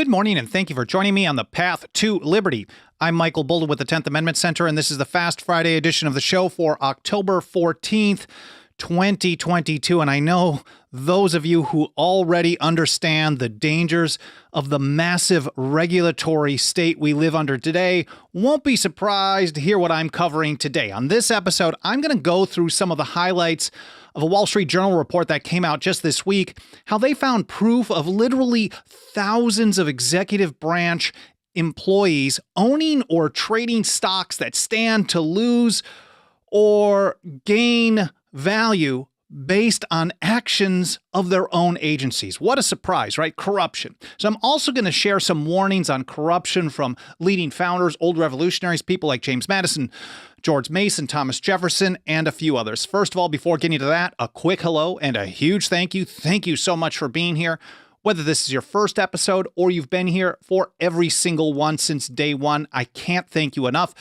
Good morning, and thank you for joining me on the Path to Liberty. I'm Michael Bolden with the 10th Amendment Center, and this is the Fast Friday edition of the show for October 14th, 2022. And I know those of you who already understand the dangers of the massive regulatory state we live under today won't be surprised to hear what I'm covering today. On this episode, I'm going to go through some of the highlights of a Wall Street Journal report that came out just this week, how they found proof of literally thousands of executive branch employees owning or trading stocks that stand to lose or gain value based on actions of their own agencies. What a surprise, right? Corruption. So I'm also going to share some warnings on corruption from leading founders, old revolutionaries, people like James Madison, George Mason, Thomas Jefferson, and a few others. First of all, before getting to that, a quick hello and a huge thank you. Thank you so much for being here. Whether this is your first episode or you've been here for every single one since day one, I can't thank you enough.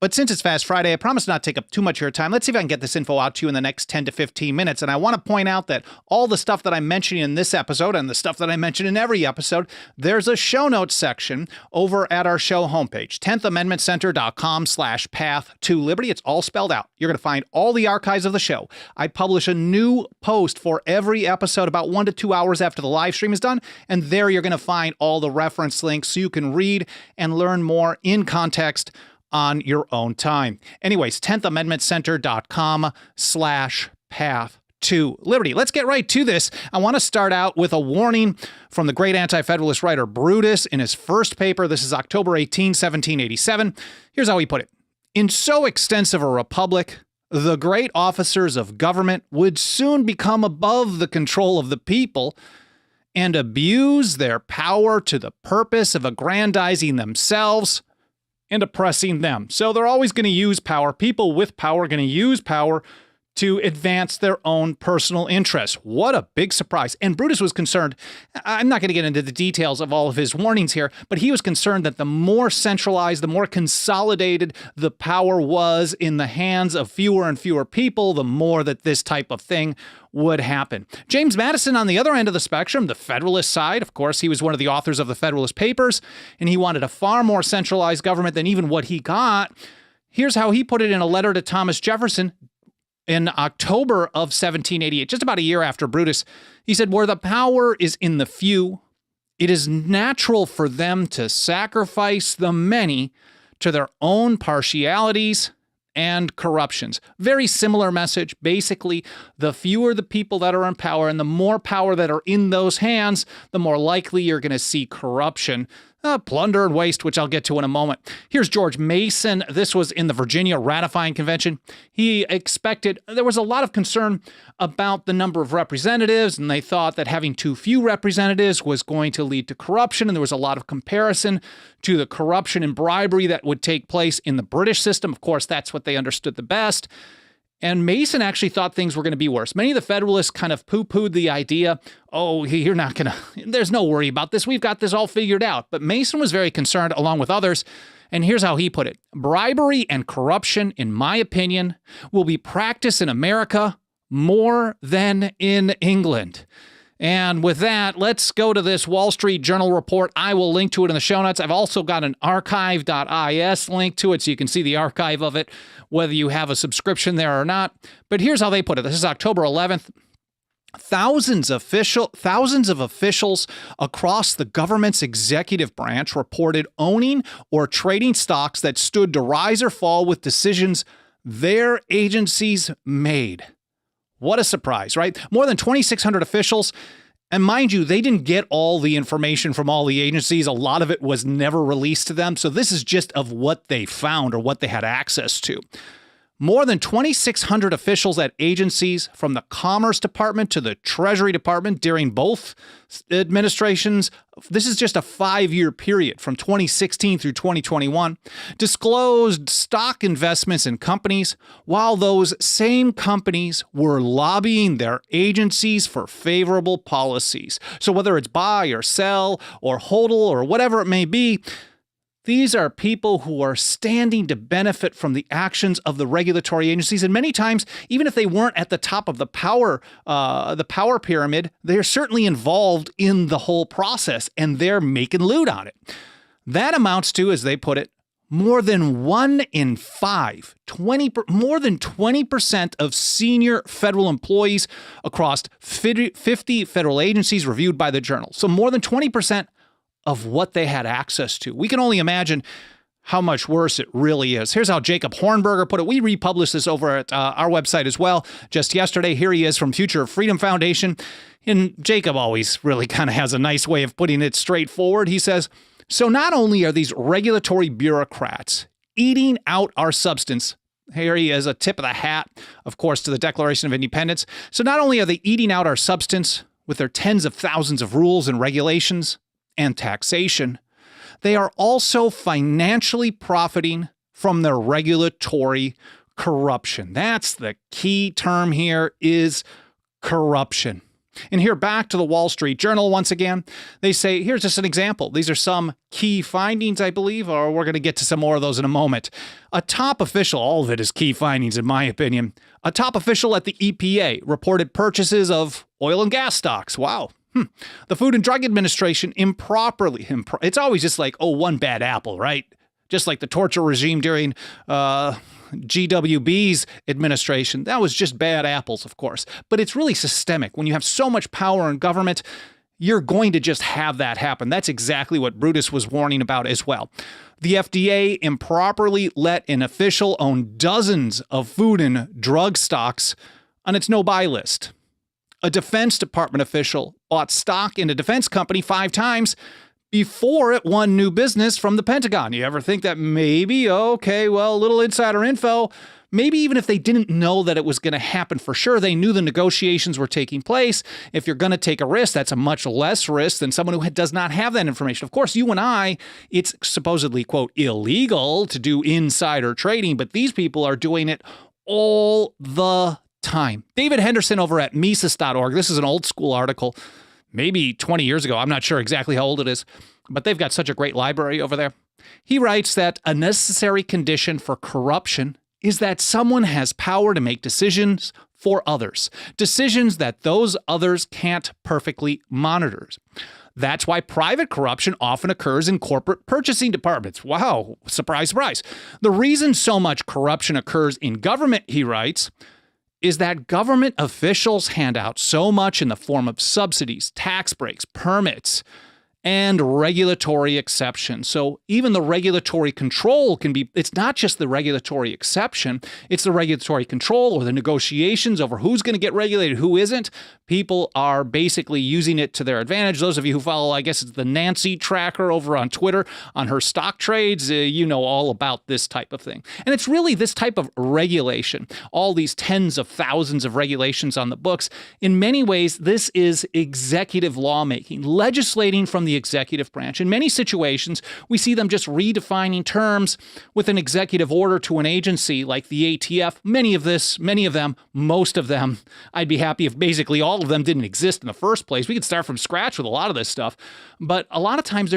But since it's Fast Friday, I promise not to take up too much of your time. Let's see if I can get this info out to you in the next 10 to 15 minutes. And I want to point out that all the stuff that I'm mentioning in this episode and the stuff that I mention in every episode, there's a show notes section over at our show homepage, 10thamendmentcenter.com/path-to-liberty. It's all spelled out. You're going to find all the archives of the show. I publish a new post for every episode about 1 to 2 hours after the live stream is done. And there you're going to find all the reference links so you can read and learn more in context on your own time. Anyways, 10thamendmentcenter.com/path-to-liberty. Let's get right to this. I want to start out with a warning from the great anti-federalist writer Brutus in his first paper. This is October 18, 1787. Here's how he put it. In so extensive a republic, the great officers of government would soon become above the control of the people and abuse their power to the purpose of aggrandizing themselves and oppressing them. So they're always going to use power. People with power are going to use power to advance their own personal interests. What a big surprise. And Brutus was concerned, I'm not going to get into the details of all of his warnings here, but he was concerned that the more centralized, the more consolidated the power was in the hands of fewer and fewer people, the more that this type of thing would happen. James Madison, on the other end of the spectrum, the Federalist side, of course, he was one of the authors of the Federalist Papers, and he wanted a far more centralized government than even what he got. Here's how he put it in a letter to Thomas Jefferson in October of 1788, just about a year after Brutus. He said, where the power is in the few, it is natural for them to sacrifice the many to their own partialities and corruptions. Very similar message. Basically, the fewer the people that are in power and the more power that are in those hands, the more likely you're going to see corruption, plunder, and waste, which I'll get to in a moment. Here's George Mason. This was in the Virginia Ratifying Convention. He expected, there was a lot of concern about the number of representatives, and they thought that having too few representatives was going to lead to corruption, and there was a lot of comparison to the corruption and bribery that would take place in the British system. Of course, that's what they understood the best. And Mason actually thought things were going to be worse. Many of the Federalists kind of poo-pooed the idea, oh, you're not going to, there's no worry about this. We've got this all figured out. But Mason was very concerned, along with others. And here's how he put it. Bribery and corruption, in my opinion, will be practiced in America more than in England. And with that, let's go to this Wall Street Journal report. I will link to it in the show notes. I've also got an archive.is link to it, so you can see the archive of it, whether you have a subscription there or not. But here's how they put it. This is October 11th. Thousands of officials across the government's executive branch reported owning or trading stocks that stood to rise or fall with decisions their agencies made. What a surprise, right? More than 2,600 officials. And mind you, they didn't get all the information from all the agencies. A lot of it was never released to them. So this is just of what they found or what they had access to. More than 2,600 officials at agencies from the Commerce Department to the Treasury Department during both administrations, this is just a 5-year period from 2016 through 2021, disclosed stock investments in companies while those same companies were lobbying their agencies for favorable policies. So whether it's buy or sell or hodl or whatever it may be, These are people who are standing to benefit from the actions of the regulatory agencies. And many times, even if they weren't at the top of the power pyramid, they're certainly involved in the whole process, and they're making loot on it. That amounts to, as they put it, more than 1 in 5, more than 20% of senior federal employees across 50 federal agencies reviewed by the Journal. So more than 20% of what they had access to. We can only imagine how much worse it really is. Here's how Jacob Hornberger put it. We republished this over at our website as well just yesterday. Here he is from Future of Freedom Foundation. And Jacob always really kind of has a nice way of putting it straightforward. He says, so not only are these regulatory bureaucrats eating out our substance, here he is, a tip of the hat, of course, to the Declaration of Independence. So not only are they eating out our substance with their tens of thousands of rules and regulations and taxation, they are also financially profiting from their regulatory corruption. That's the key term here, is corruption. And here, back to the Wall Street Journal once again, they say, here's just an example. These are some key findings, I believe, or we're going to get to some more of those in a moment. A top official, all of it is key findings in my opinion, a top official at the EPA reported purchases of oil and gas stocks. Wow. The Food and Drug Administration it's always just like, oh, one bad apple, right? Just like the torture regime during GWB's administration. That was just bad apples, of course. But it's really systemic. When you have so much power in government, you're going to just have that happen. That's exactly what Brutus was warning about as well. The FDA improperly let an official own dozens of food and drug stocks on its no-buy list. A Defense Department official bought stock in a defense company 5 times before it won new business from the Pentagon. You ever think that maybe, okay, well, a little insider info, maybe even if they didn't know that it was going to happen for sure, they knew the negotiations were taking place. If you're going to take a risk, that's a much less risk than someone who does not have that information. Of course, you and I, it's supposedly, quote, illegal to do insider trading, but these people are doing it all the time. David Henderson over at Mises.org. This is an old school article, maybe 20 years ago. I'm not sure exactly how old it is, but they've got such a great library over there. He writes that a necessary condition for corruption is that someone has power to make decisions for others, decisions that those others can't perfectly monitor. That's why private corruption often occurs in corporate purchasing departments. Wow, surprise, surprise. The reason so much corruption occurs in government, he writes, is that government officials hand out so much in the form of subsidies, tax breaks, permits, and regulatory exceptions. So even the regulatory control it's not just the regulatory exception, it's the regulatory control or the negotiations over who's going to get regulated, who isn't. People are basically using it to their advantage. Those of you who follow, I guess it's the Nancy tracker over on Twitter on her stock trades, you know all about this type of thing. And it's really this type of regulation, all these tens of thousands of regulations on the books. In many ways, this is executive lawmaking, legislating from the executive branch. In many situations, we see them just redefining terms with an executive order to an agency like the ATF. Many of them, most of them, I'd be happy if basically all of them didn't exist in the first place. We could start from scratch with a lot of this stuff. But a lot of times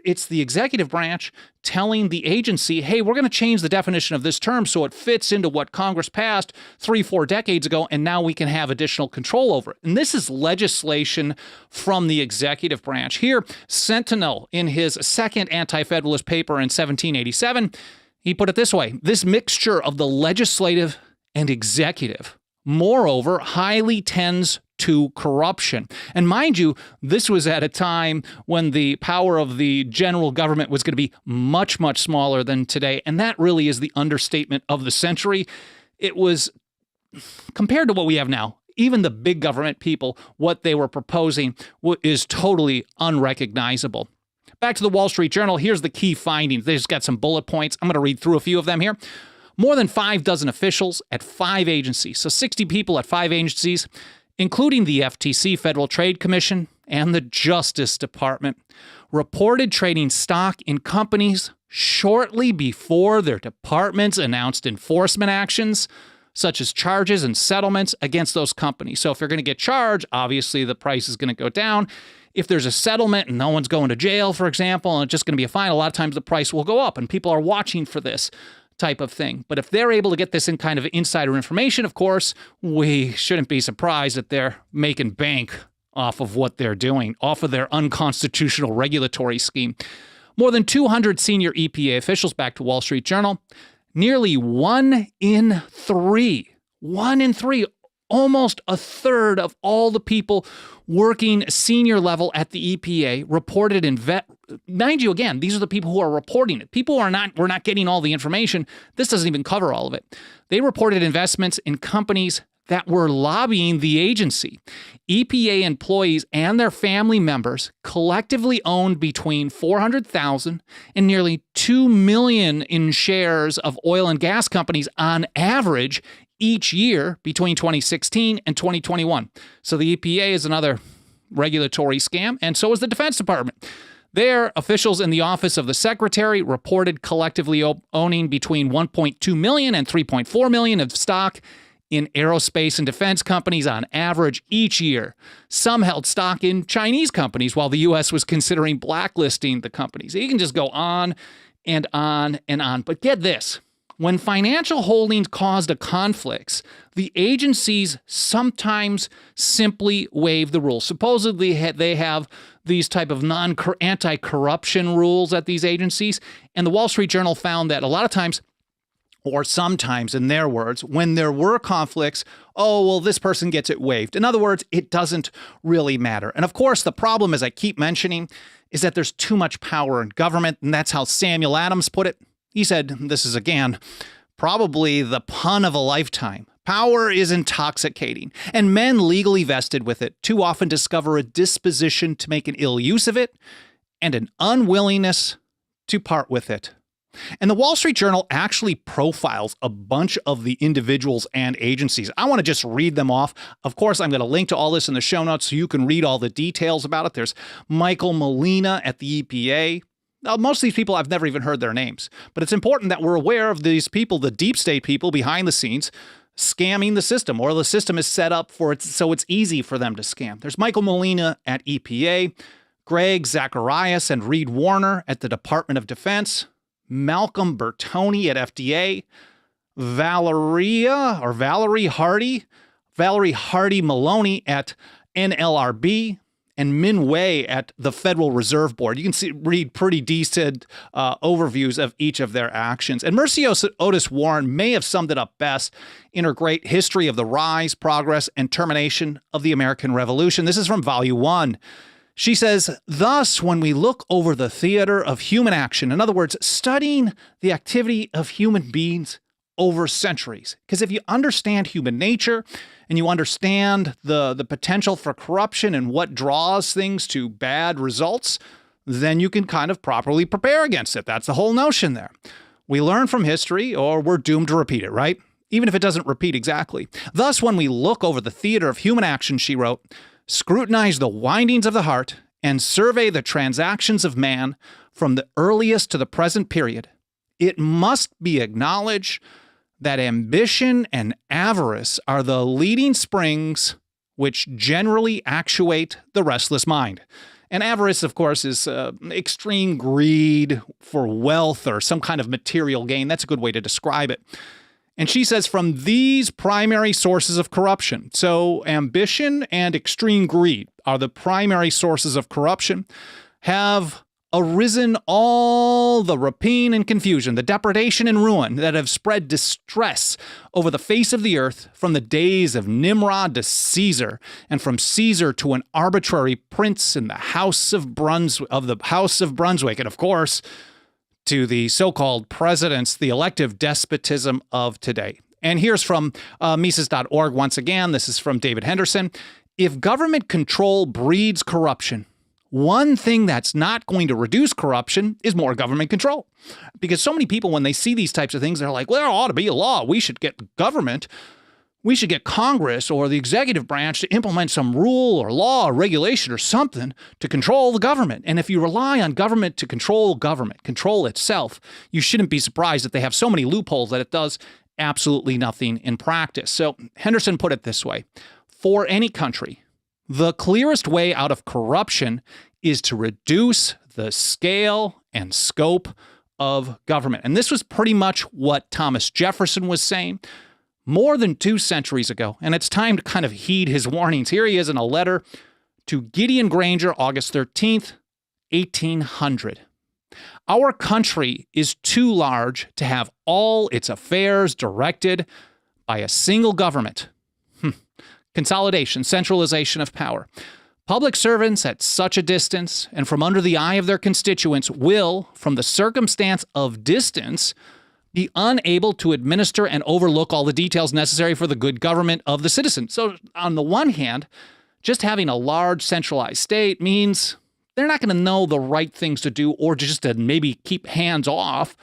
it's the executive branch telling the agency, hey, we're going to change the definition of this term so it fits into what Congress passed 3-4 decades ago, and now we can have additional control over it. And this is legislation from the executive branch. Here, Sentinel, in his second anti-federalist paper in 1787, he put it this way: this mixture of the legislative and executive, moreover, highly tends to corruption. And mind you, this was at a time when the power of the general government was going to be much, much smaller than today. And that really is the understatement of the century. It was, compared to what we have now, even the big government people, what they were proposing is totally unrecognizable. Back to the Wall Street Journal, here's the key findings. They just got some bullet points. I'm going to read through a few of them here. More than 6 officials at 5 agencies, so 60 people at 5 agencies, including the FTC, Federal Trade Commission, and the Justice Department, reported trading stock in companies shortly before their departments announced enforcement actions, such as charges and settlements against those companies. So if you're going to get charged, obviously the price is going to go down. if there's a settlement and no one's going to jail, for example, and it's just going to be a fine, a lot of times the price will go up and people are watching for this type of thing. But if they're able to get this in kind of insider information, of course, we shouldn't be surprised that they're making bank off of what they're doing, off of their unconstitutional regulatory scheme. More than 200 senior EPA officials, back to Wall Street Journal, nearly 1 in 3, almost a third of all the people working senior level at the EPA reported mind you, again, these are the people who are reporting it. We're not getting all the information. This doesn't even cover all of it. They reported investments in companies that were lobbying the agency. EPA employees and their family members collectively owned between 400,000 and nearly 2 million in shares of oil and gas companies on average each year between 2016 and 2021. So the EPA is another regulatory scam, and so is the Defense Department. Their officials in the Office of the Secretary reported collectively owning between 1.2 million and 3.4 million of stock in aerospace and defense companies on average each year. Some held stock in Chinese companies while the U.S. was considering blacklisting the companies. You can just go on and on and on. But get this. When financial holdings caused a conflict, the agencies sometimes simply waive the rules. Supposedly, they have these type of anti-corruption rules at these agencies. And the Wall Street Journal found that a lot of times, or sometimes, in their words, when there were conflicts, oh, well, this person gets it waived. In other words, it doesn't really matter. And of course, the problem, as I keep mentioning, is that there's too much power in government. And that's how Samuel Adams put it. He said, this is, again, probably the pun of a lifetime. Power is intoxicating, and men legally vested with it too often discover a disposition to make an ill use of it and an unwillingness to part with it. And the Wall Street Journal actually profiles a bunch of the individuals and agencies. I want to just read them off. Of course, I'm going to link to all this in the show notes so you can read all the details about it. There's Michael Molina at the EPA. Now, most of these people, I've never even heard their names. But it's important that we're aware of these people, the deep state people behind the scenes, scamming the system, or the system is set up for it so it's easy for them to scam. There's Michael Molina at EPA, Greg Zacharias and Reed Warner at the Department of Defense, Malcolm Bertoni at FDA, Valerie Hardy Maloney at NLRB, and Min Wei at the Federal Reserve Board. You can read pretty decent overviews of each of their actions. And Mercy Otis Warren may have summed it up best in her great History of the Rise, Progress, and Termination of the American Revolution. This is from Volume 1. She says, thus, when we look over the theater of human action, in other words, studying the activity of human beings over centuries, because if you understand human nature and you understand the potential for corruption and what draws things to bad results, then you can kind of properly prepare against it. That's the whole notion there. We learn from history or we're doomed to repeat it, right? Even if it doesn't repeat exactly. Thus, when we look over the theater of human action, she wrote, scrutinize the windings of the heart and survey the transactions of man from the earliest to the present period, it must be acknowledged that ambition and avarice are the leading springs which generally actuate the restless mind. And avarice, of course, is extreme greed for wealth or some kind of material gain. That's a good way to describe it. And she says from these primary sources of corruption, so ambition and extreme greed are the primary sources of corruption, have arisen all the rapine and confusion, the depredation and ruin that have spread distress over the face of the earth from the days of Nimrod to Caesar, and from Caesar to an arbitrary prince in the House of Brunswick, and of course, to the so-called presidents, the elective despotism of today. And here's from Mises.org once again. This is from David Henderson. If government control breeds corruption, one thing that's not going to reduce corruption is more government control. Because so many people, when they see these types of things, they're like, well, there ought to be a law. We should get government. We should get Congress or the executive branch to implement some rule or law or regulation or something to control the government. And if you rely on government to control itself, you shouldn't be surprised that they have so many loopholes that it does absolutely nothing in practice. So Henderson put it this way. For any country, The clearest way out of corruption is to reduce the scale and scope of government. And this was pretty much what Thomas Jefferson was saying more than 2 centuries ago. And it's time to kind of heed his warnings. Here he is in a letter to Gideon Granger, August 13th, 1800. Our country is too large to have all its affairs directed by a single government. Consolidation, centralization of power. Public servants at such a distance and from under the eye of their constituents will, from the circumstance of distance, be unable to administer and overlook all the details necessary for the good government of the citizen. So on the one hand, just having a large centralized state means they're not going to know the right things to do or just to maybe keep hands off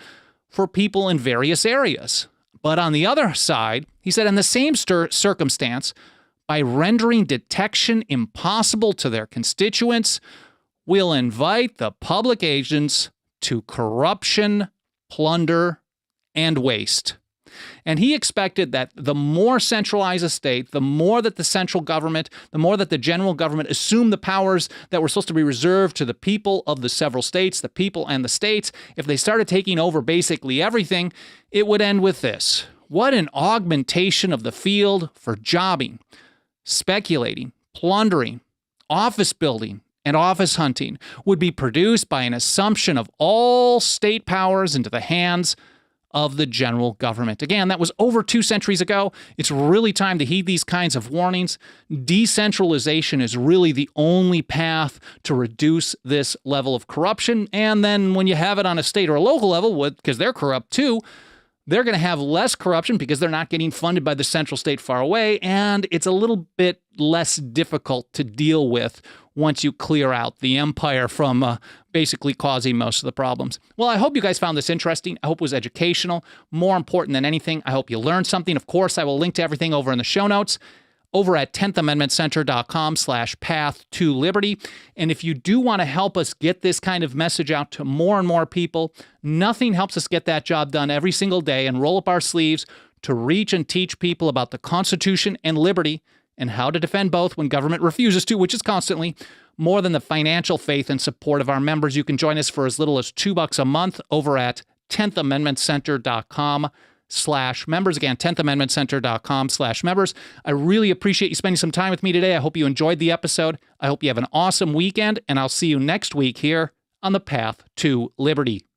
for people in various areas. But on the other side, he said in the same circumstance, by rendering detection impossible to their constituents, will invite the public agents to corruption, plunder, and waste. And he expected that the more centralized a state, the more that the central government, the more that the general government assumed the powers that were supposed to be reserved to the people of the several states, the people and the states, if they started taking over basically everything, it would end with this. What an augmentation of the field for jobbing, speculating, plundering, office building, and office hunting would be produced by an assumption of all state powers into the hands of the general government. Again, that was over 2 centuries ago. It's really time to heed these kinds of warnings. Decentralization is really the only path to reduce this level of corruption. And then when you have it on a state or a local level, because they're corrupt too, they're going to have less corruption because they're not getting funded by the central state far away, and it's a little bit less difficult to deal with once you clear out the empire from basically causing most of the problems. Well, I hope you guys found this interesting. I hope it was educational. More important than anything, I hope you learned something. Of course, I will link to everything over in the show notes over at 10thamendmentcenter.com/path-to-liberty. And if you do want to help us get this kind of message out to more and more people, nothing helps us get that job done every single day and roll up our sleeves to reach and teach people about the Constitution and liberty and how to defend both when government refuses to, which is constantly, more than the financial faith and support of our members. You can join us for as little as $2 a month over at 10thamendmentcenter.com/members. Again, 10thamendmentcenter.com/members. I really appreciate you spending some time with me today. I hope you enjoyed the episode. I hope you have an awesome weekend, and I'll see you next week here on the Path to Liberty.